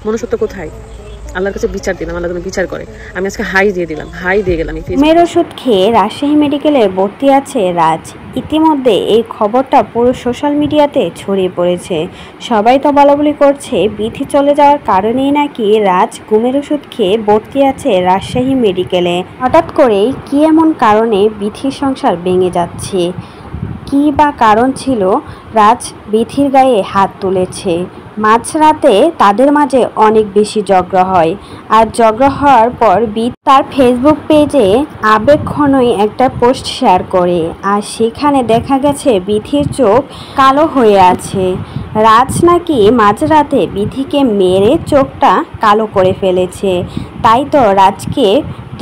মনুষ্যত্ব কোথায়? আল্লাহর কাছে বিচার দিলাম, আল্লাহ যেন বিচার করে। আমি আজকে হাই দিয়ে দিলাম, হাই দিয়ে গেলাম। ঘুমের ওষুধ খেয়ে রাজশাহী মেডিকেলে ভর্তি আছে রাজ। ইতিমধ্যে এই খবরটা পুরো সোশ্যাল মিডিয়াতে ছড়িয়ে পড়েছে। সবাই তো বলাবলি করছে বিথি চলে যাওয়ার কারণেই নাকি রাজ ঘুমের ওষুধ খেয়ে ভর্তি আছে রাজশাহী মেডিকেলে। হঠাৎ করেই কি এমন কারণে বিথির সংসার ভেঙে যাচ্ছে? কী বা কারণ ছিল রাজ বিথির গায়ে হাত তুলেছে? মাঝরাতে তাদের মাঝে অনেক বেশি ঝগড়া হয়, আর ঝগড়া হওয়ার পর বিথি তার ফেসবুক পেজে আবেগঘনই একটা পোস্ট শেয়ার করে, আর সেখানে দেখা গেছে বিথির চোখ কালো হয়ে আছে। রাজ নাকি মাঝরাতে বিথিকে মেরে চোখটা কালো করে ফেলেছে। তাই তো রাজকে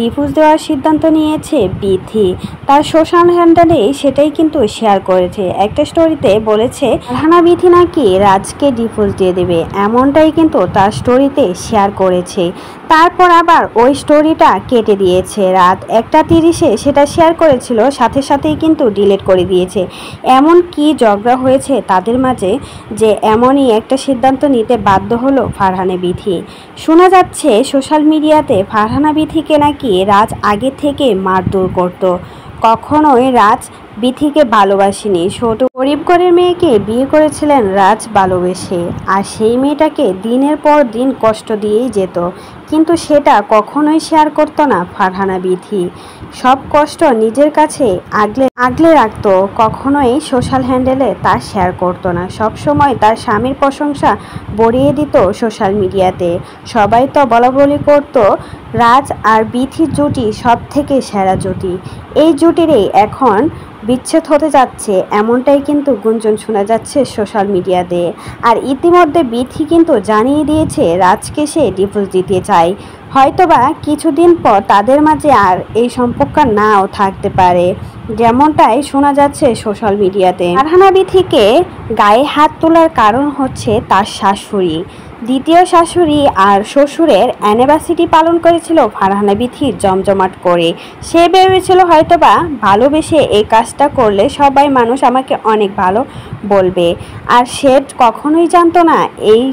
ডিভোর্স দেওয়ার সিদ্ধান্ত নিয়েছে বিথি। তার সোশ্যাল হ্যান্ডেলে সেটাই কিন্তু শেয়ার করেছে। একটা স্টোরিতে বলেছে ফারহানা বিথি নাকি রাজকে ডিভোর্স দিয়ে দেবে, এমনটাই কিন্তু তার স্টোরিতে শেয়ার করেছে। তারপর আবার ওই স্টোরিটা কেটে দিয়েছে। রাত 1:30-এ সেটা শেয়ার করেছিল, সাথে সাথেই কিন্তু ডিলিট করে দিয়েছে। এমন কি ঝগড়া হয়েছে তাদের মাঝে যে এমনই একটা সিদ্ধান্ত নিতে বাধ্য হলো ফারহানা বিথি। শোনা যাচ্ছে সোশ্যাল মিডিয়াতে ফারহানা বিথিকে নাকি রাজ আগে থেকে মারধর করত। কখনোই রাজ বিথিকে ভালোবাসেনি। ছোট গরিব ঘরের মেয়েকে বিয়ে করেছিলেন রাজ ভালোবেসে, আর সেই মেয়েটাকে দিনের পর দিন কষ্ট দিয়েই যেত, কিন্তু সেটা কখনোই শেয়ার করতো না ফারহানা বিথি। সব কষ্ট নিজের কাছে আগলে রাখতো, কখনোই সোশ্যাল হ্যান্ডেলে তা শেয়ার করতো না। সব সময় তার স্বামীর প্রশংসা বড়িয়ে দিত সোশ্যাল মিডিয়াতে। সবাই তো বলাবলি করতো রাজ আর বিথির জুটি সব থেকে সেরা জুটি। এই জুটিরই এখন বিচ্ছেদ হতে যাচ্ছে, এমনটাই কিন্তু গুঞ্জন শোনা যাচ্ছে সোশ্যাল মিডিয়াতে। আর ইতিমধ্যে বিথি কিন্তু জানিয়ে দিয়েছে রাজকে সে ডিভোর্স দিতে চায়। হয়তোবা কিছুদিন পর তাদের মাঝে আর এই সম্পর্ক নাও থাকতে পারে, যেমনটাই শোনা যাচ্ছে সোশ্যাল মিডিয়াতে। ফারহানা বিথিকে গায়ে হাত তোলার কারণ হচ্ছে তার শাশুড়ি। দ্বিতীয় শাশুড়ি আর শ্বশুরের অ্যানিভার্সারি পালন করেছিল ফারহানা বিথি জমজমাট করে। সে ভেবেছিল হয়তোবা ভালোবেসে এই কাজটা করলে সবাই মানুষ আমাকে অনেক ভালো বলবে, আর সে কখনোই জানতো না এই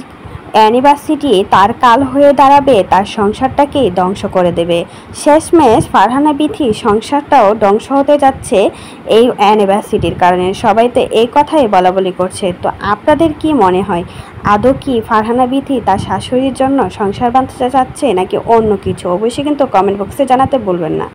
অ্যানিভার্সারি তার কাল হয়ে দাঁড়াবে, তার সংসারটাকে ধ্বংস করে দেবে। শেষমেশ ফারহানা বিথি সংসারটাও ধ্বংস হতে যাচ্ছে এই অ্যানিভার্সারির কারণে। সবাই তো এই কথাই বলাবলি করছে। তো আপনাদের কি মনে হয়, আদৌ কি ফারহানা বিথি তার শাশুড়ির জন্য সংসার বাঁধতে চাচ্ছে নাকি অন্য কিছু? অবশ্যই কিন্তু কমেন্ট বক্সে জানাতে ভুলবেন না।